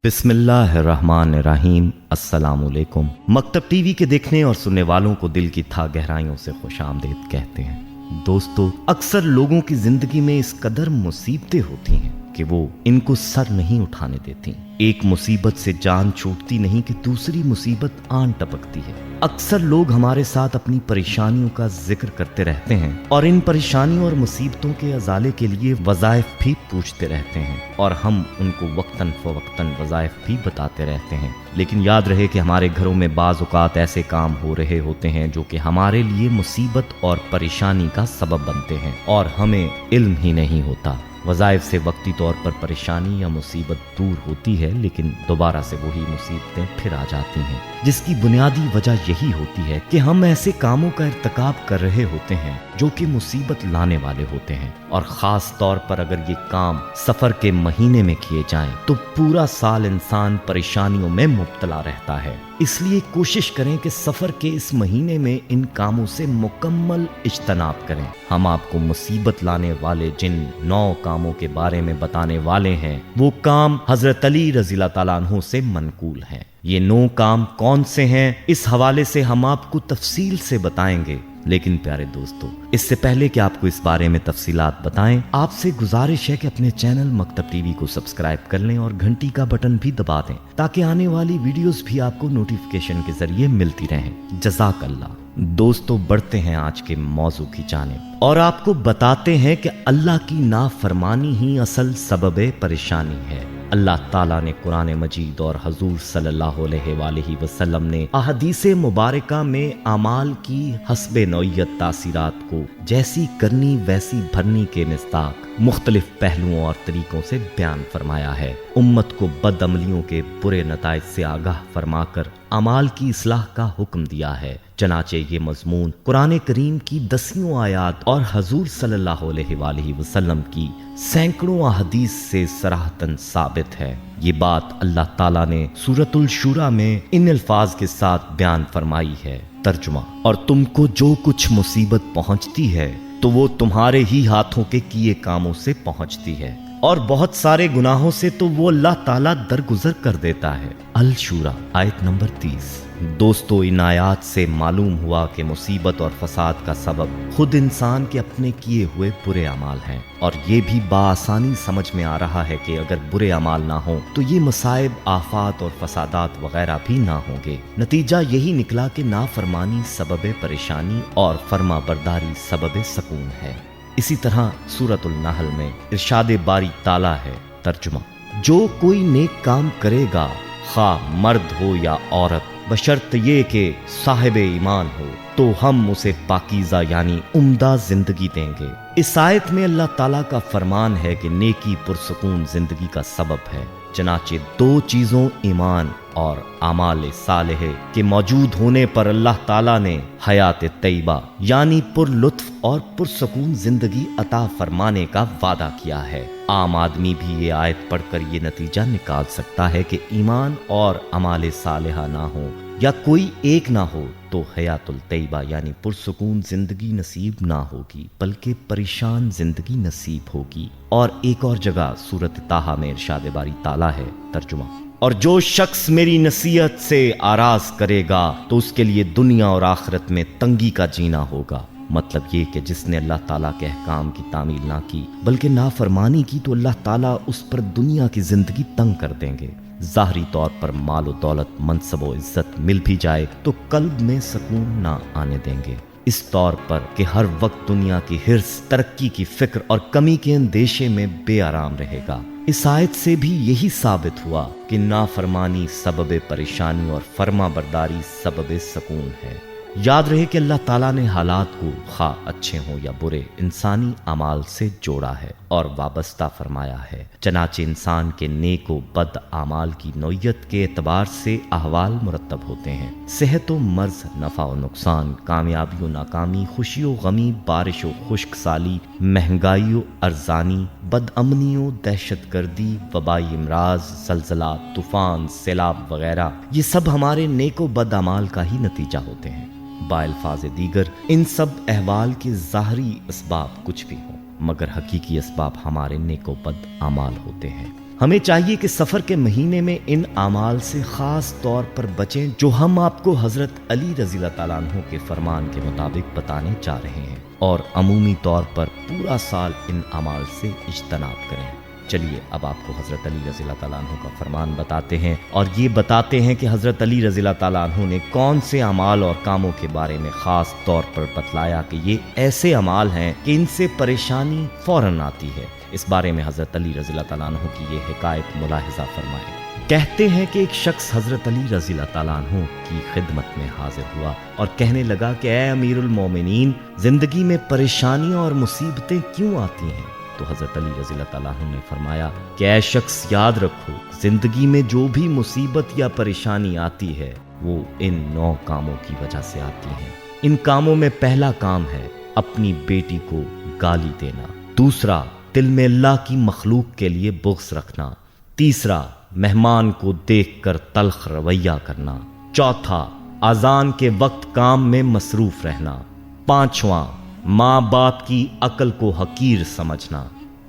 बिस्मिल्लाहिर्रहमानिर्रहीम। अस्सलामुअलैकुम। मकतब टीवी के देखने और सुनने वालों को दिल की था गहराइयों से खुशामदीद कहते हैं। दोस्तों, अक्सर लोगों की जिंदगी में इस कदर मुसीबतें होती हैं कि वो इनको सर नहीं उठाने देती। एक मुसीबत से जान छूटती नहीं कि दूसरी मुसीबत आन टपकती है। अक्सर लोग हमारे साथ अपनी परेशानियों का जिक्र करते रहते हैं और इन परेशानियों और मुसीबतों के अजाले के लिए वज़ाइफ भी पूछते रहते हैं और हम उनको वक्तन फ़वक्तन वज़ाइफ भी बताते रहते हैं। लेकिन याद रहे कि हमारे घरों में बाज़ औक़ात ऐसे काम हो रहे होते हैं जो कि हमारे लिए मुसीबत और परेशानी का सबब बनते हैं और हमें इल्म ही नहीं होता। वज़ाइफ से वक्ती तौर पर परेशानी या मुसीबत दूर होती है, लेकिन दोबारा से वही मुसीबतें फिर आ जाती हैं, जिसकी बुनियादी वजह यही होती है कि हम ऐसे कामों का इर्तिकाब कर रहे होते हैं जो कि मुसीबत लाने वाले होते हैं। और ख़ास तौर पर अगर ये काम सफ़र के महीने में किए जाएं तो पूरा साल इंसान परेशानियों में मुब्तला रहता है। इसलिए कोशिश करें कि सफ़र के इस महीने में इन कामों से मुकम्मल इज्तनाब करें। हम आपको मुसीबत लाने वाले जिन 9 कामों के बारे में बताने वाले हैं वो काम हज़रत अली रज़ियल्लाहु ताला अन्हु से मनकूल हैं। ये 9 काम कौन से हैं, इस हवाले से हम आपको तफसील से बताएंगे। लेकिन प्यारे दोस्तों, इससे पहले कि आपको इस बारे में तफसीलात बताएं, आपसे गुजारिश है कि अपने चैनल मकतब टीवी को सब्सक्राइब कर लें और घंटी का बटन भी दबा दें ताकि आने वाली वीडियोस भी आपको नोटिफिकेशन के जरिए मिलती रहें। जज़ाक अल्लाह। दोस्तों, बढ़ते हैं आज के मौजू की जानिब और आपको बताते हैं कि अल्लाह की नाफरमानी ही असल सबब परेशानी है। अल्लाह ताला ने कुरान मजीद और हजूर सल्लल्लाहु अलैहि वसल्लम ने अहदीसे मुबारका में अमाल की हस्बे नौयत तासीरात को जैसी करनी वैसी भरनी के मिस्ताक मुख्तलिफ पहलुओं और तरीकों से बयान फरमाया है। उम्मत को बदअमलियों के बुरे नताइज से आगाह फरमाकर अमाल की इस्लाह का हुक्म दिया है। चनाचे ये मजमून कुरान करीम की 10 आयात और हजूर सल्लल्लाहु अलैहि वसल्लम की सैकड़ों अहदीस से सराहतन साबित है। ये बात अल्लाह ताला ने सूरतुल शूरा में इन अल्फाज के साथ बयान फरमाई है। तर्जुमा: और तुमको जो कुछ मुसीबत पहुंचती है तो वो तुम्हारे ही हाथों के किए कामों से पहुंचती है और बहुत सारे गुनाहों से तो वो अल्लाह ताला दरगुजर कर देता है। अल शूरा आयत नंबर 30। दोस्तों, इन आयात से मालूम हुआ कि मुसीबत और फसाद का सबब खुद इंसान के अपने किए हुए बुरे अमाल हैं और ये भी बाआसानी समझ में आ रहा है कि अगर बुरे अमाल ना हो तो ये मसाइब, आफात और फसादात वगैरह भी ना होंगे। नतीजा यही निकला कि नाफरमानी सबब परेशानी और फर्मा बरदारी सबब सकून है। इसी तरह सूरतुल नहल में इरशाद बारी ताला है। तर्जुमा: जो कोई नेक काम करेगा, खा मर्द हो या औरत, बशर्त ये कि साहिब ईमान हो, तो हम उसे पाकीज़ा यानी उम्दा जिंदगी देंगे। इस आयत में अल्लाह ताला का फरमान है कि नेकी पुरसुकून जिंदगी का सबब है। चनाचे 2 चीज़ों ईमान और आमाल सालेह के मौजूद होने पर अल्लाह ताला ने हयात तैयबा यानी पुरलुत्फ और पुरसुकून जिंदगी अता फरमाने का वादा किया है। आम आदमी भी ये आयत पढ़कर ये नतीजा निकाल सकता है कि ईमान और अमाल सालेहा ना हो या कोई एक ना हो तो हयातुल तैयबा यानी पुरसुकून जिंदगी नसीब ना होगी, बल्कि परेशान जिंदगी नसीब होगी। और एक और जगह सूरत ताहा में इरशाद बारी ताला है। तर्जुमा: और जो शख्स मेरी नसीहत से आराज करेगा तो उसके लिए दुनिया और आखिरत में तंगी का जीना होगा। मतलब ये कि जिसने अल्लाह ताला के अहकाम की तामील ना की बल्कि नाफरमानी की तो अल्लाह ताला उस पर दुनिया की जिंदगी तंग कर देंगे। ज़ाहरी तौर पर माल व दौलत, मनसब व इज्जत मिल भी जाए तो कल्ब में सुकून ना आने देंगे, इस तौर पर कि हर वक्त दुनिया की हिर्स, तरक्की की फिक्र और कमी के अंदेशे में बेआराम रहेगा। इस आयत से भी यही साबित हुआ कि नाफरमानी सबब परेशानी और फर्मा बरदारी सबब सुकून है। याद रहे कि अल्लाह ताला ने हालात को खा अच्छे हों या बुरे इंसानी अमाल से जोड़ा है और वाबस्ता फरमाया है। चनाचे इंसान के नेक व बद आमाल की नौयत के एतबार से अहवाल मुरतब होते हैं। सेहत व मर्ज, नफ़ा व नुकसान, कामयाबी व नाकामी, खुशी व गमी, बारिश व खुश्क साली, महंगाई व अर्जानी, बदअमनी व दहशत गर्दी, वबाई इमराज, जलजला, तूफान, सैलाब वगैरह ये सब हमारे नेक व बद अमाल का ही नतीजा होते हैं। बाल्फाज दीगर इन सब अहवाल के ज़ाहरी असबाब कुछ भी हों मगर हकीकी असबाब हमारे नेको बद अमाल होते हैं। ہمیں چاہیے کہ سفر کے مہینے میں ان اعمال سے خاص طور پر بچیں جو ہم آپ کو حضرت علی رضی اللہ تعالیٰ عنہ کے فرمان کے مطابق بتانے جا رہے ہیں، اور عمومی طور پر پورا سال ان اعمال سے اجتناب کریں۔ چلیے اب آپ کو حضرت علی رضی اللہ تعالیٰ عنہ کا فرمان بتاتے ہیں، اور یہ بتاتے ہیں کہ حضرت علی رضی اللہ تعالیٰ عنہ نے کون سے اعمال اور کاموں کے بارے میں خاص طور پر بتلایا کہ یہ ایسے اعمال ہیں کہ ان سے پریشانی فوراً آتی ہے۔ اس بارے میں حضرت علی رضی اللہ تعالیٰ عنہ کی یہ حکایت ملاحظہ فرمائیں۔ کہتے ہیں کہ ایک شخص حضرت علی رضی اللہ تعالیٰ عنہ کی خدمت میں حاضر ہوا اور کہنے لگا کہ اے امیر المومنین، زندگی میں پریشانیاں اور مصیبتیں کیوں آتی ہیں؟ تو حضرت علی رضی اللہ تعالیٰ عنہ نے فرمایا کہ اے شخص، یاد رکھو، زندگی میں جو بھی مصیبت یا پریشانی آتی ہے وہ ان 9 کاموں کی وجہ سے آتی ہے۔ ان کاموں میں پہلا کام ہے اپنی بیٹی کو گالی دینا، دوسرا دل میں اللہ کی مخلوق کے لیے بغض رکھنا، تیسرا مہمان کو دیکھ کر تلخ رویہ کرنا، چوتھا اذان کے وقت کام میں مصروف رہنا، پانچواں ماں باپ کی عقل کو حقیر سمجھنا،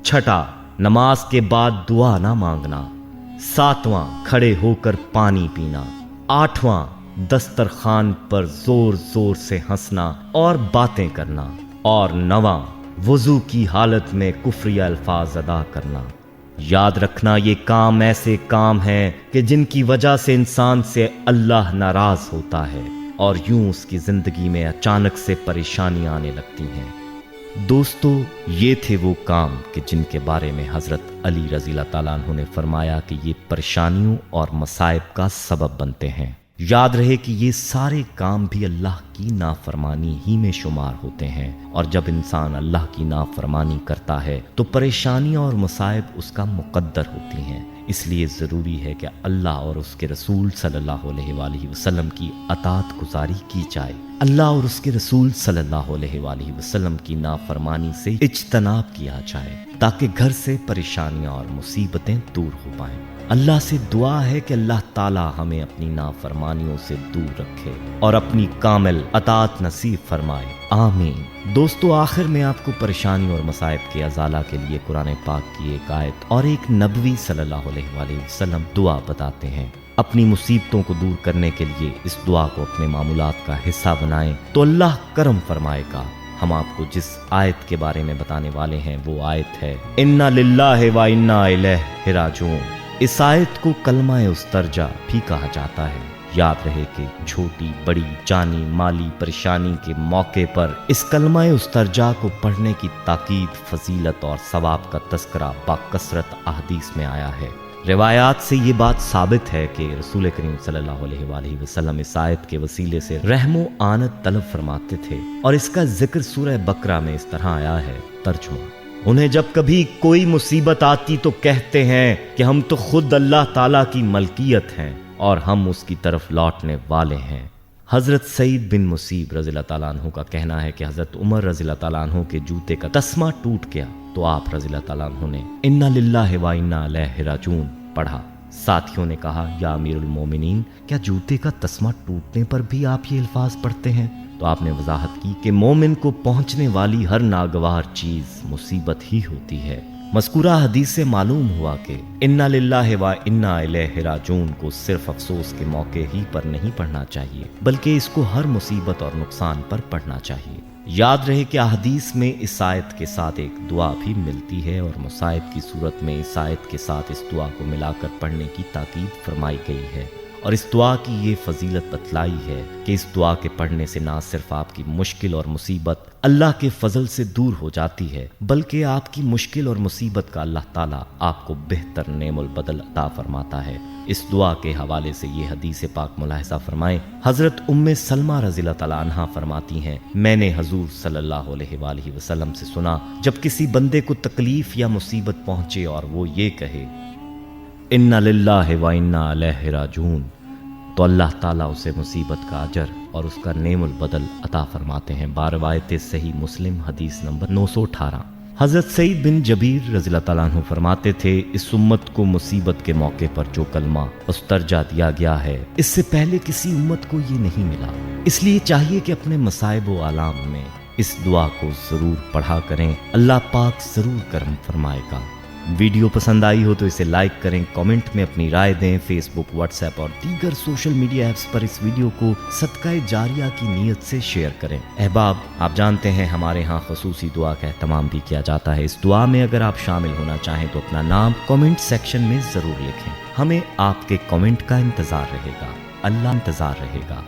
چھٹا نماز کے بعد دعا نہ مانگنا، ساتواں کھڑے ہو کر پانی پینا، آٹھواں دسترخوان پر زور زور سے ہنسنا اور باتیں کرنا، اور نواں وضو کی حالت میں کفری الفاظ ادا کرنا۔ یاد رکھنا، یہ کام ایسے کام ہیں کہ جن کی وجہ سے انسان سے اللہ ناراض ہوتا ہے اور یوں اس کی زندگی میں اچانک سے پریشانیاں آنے لگتی ہیں۔ دوستو، یہ تھے وہ کام کہ جن کے بارے میں حضرت علی رضی اللہ تعالیٰ عنہ نے فرمایا کہ یہ پریشانیوں اور مصائب کا سبب بنتے ہیں۔ یاد رہے کہ یہ سارے کام بھی اللہ کی نافرمانی ہی میں شمار ہوتے ہیں، اور جب انسان اللہ کی نافرمانی کرتا ہے تو پریشانیاں اور مصائب اس کا مقدر ہوتی ہیں۔ اس لیے ضروری ہے کہ اللہ اور اس کے رسول صلی اللہ علیہ وآلہ وسلم کی اطاعت گزاری کی جائے، اللہ اور اس کے رسول صلی اللہ علیہ وآلہ وسلم کی نافرمانی سے اجتناب کیا جائے، تاکہ گھر سے پریشانیاں اور مصیبتیں دور ہو پائیں۔ اللہ سے دعا ہے کہ اللہ تعالی ہمیں اپنی نافرمانیوں سے دور رکھے اور اپنی کامل اطاعت نصیب فرمائے، آمین۔ دوستو، آخر میں آپ کو پریشانیوں اور مصائب کے ازالہ کے لیے قرآن پاک کی ایک آیت اور ایک نبوی صلی اللہ علیہ وآلہ وسلم دعا بتاتے ہیں۔ اپنی مصیبتوں کو دور کرنے کے لیے اس دعا کو اپنے معمولات کا حصہ بنائیں تو اللہ کرم فرمائے گا۔ ہم آپ کو جس آیت کے بارے میں بتانے والے ہیں وہ آیت ہے اِنَّا لِلَّهِ وَإِنَّا إِلَيْهِ رَاجِعُونَ۔ اس آیت کو کلمہ استرجا بھی کہا جاتا ہے۔ یاد رہے کہ چھوٹی بڑی جانی مالی پریشانی کے موقع پر اس کلمہ استرجا کو پڑھنے کی تاکید، فضیلت اور ثواب کا تذکرہ باکثرت احادیث میں آیا ہے۔ روایات سے یہ بات ثابت ہے کہ رسول کریم صلی اللہ علیہ وآلہ وسلم اس آیت کے وسیلے سے رحم و آنت طلب فرماتے تھے، اور اس کا ذکر سورہ بقرہ میں اس طرح آیا ہے۔ ترجمہ: انہیں جب کبھی کوئی مصیبت آتی تو کہتے ہیں کہ ہم تو خود اللہ تعالیٰ کی ملکیت ہیں اور ہم اس کی طرف لوٹنے والے ہیں۔ حضرت سعید بن مسیب رضی اللہ تعالیٰ عنہ کا کہنا ہے کہ حضرت عمر رضی اللہ تعالیٰ عنہ کے جوتے کا تسمہ ٹوٹ گیا تو آپ رضی اللہ تعالیٰ عنہ نے اِنَّا لِلَّهِ وَإِنَّا إِلَيْهِ رَاجِعُونَ پڑھا۔ ساتھیوں نے کہا، یا امیر المومنین، کیا جوتے کا تسمہ ٹوٹنے پر بھی آپ یہ الفاظ پڑھتے ہیں؟ تو آپ نے وضاحت کی کہ مومن کو پہنچنے والی ہر ناگوار چیز مصیبت ہی ہوتی ہے۔ مذکورہ حدیث سے معلوم ہوا کہ اِنَّا لِلَّهِ وَإِنَّا إِلَيْهِ رَاجِعُونَ کو صرف افسوس کے موقع ہی پر نہیں پڑھنا چاہیے، بلکہ اس کو ہر مصیبت اور نقصان پر پڑھنا چاہیے۔ یاد رہے کہ احادیث میں اس آیت کے ساتھ ایک دعا بھی ملتی ہے، اور مصائب کی صورت میں اس آیت کے ساتھ اس دعا کو ملا کر پڑھنے کی تاکید فرمائی گئی ہے، اور اس دعا کی یہ فضیلت بتلائی ہے کہ اس دعا کے پڑھنے سے نہ صرف آپ کی مشکل اور مصیبت اللہ کے فضل سے دور ہو جاتی ہے، بلکہ آپ کی مشکل اور مصیبت کا اللہ تعالیٰ آپ کو بہتر نعم البدل عطا فرماتا ہے۔ اس دعا کے حوالے سے یہ حدیث پاک ملاحظہ فرمائیں۔ حضرت ام سلمہ رضی اللہ تعالیٰ عنہا فرماتی ہیں، میں نے حضور صلی اللہ علیہ وآلہ وسلم سے سنا، جب کسی بندے کو تکلیف یا مصیبت پہنچے اور وہ یہ کہے اِنَّا لِلَّهِ وَإِنَّا إِلَيْهِ رَاجِعُونَ، تو اللہ تعالیٰ اسے مصیبت کا اجر اور اس کا نعم البدل عطا فرماتے ہیں۔ باروایت صحیح مسلم حدیث نمبر 918۔ حضرت سعید بن جبیر رضی اللہ تعالیٰ عنہ فرماتے تھے، اس امت کو مصیبت کے موقع پر جو کلمہ استرجا دیا گیا ہے، اس سے پہلے کسی امت کو یہ نہیں ملا۔ اس لیے چاہیے کہ اپنے مصائب و آلام میں اس دعا کو ضرور پڑھا کریں، اللہ پاک ضرور کرم فرمائے گا۔ वीडियो पसंद आई हो तो इसे लाइक करें, कमेंट में अपनी राय दें। फेसबुक, व्हाट्सएप और दीगर सोशल मीडिया ऐप्स पर इस वीडियो को सदका जारिया की नीयत से शेयर करें। अहबाब, आप जानते हैं हमारे यहाँ खसूसी दुआ का एहतमाम भी किया जाता है। इस दुआ में अगर आप शामिल होना चाहें तो अपना नाम कमेंट सेक्शन में ज़रूर लिखें। हमें आपके कमेंट का इंतज़ार रहेगा। अल्लाह इंतज़ार रहेगा।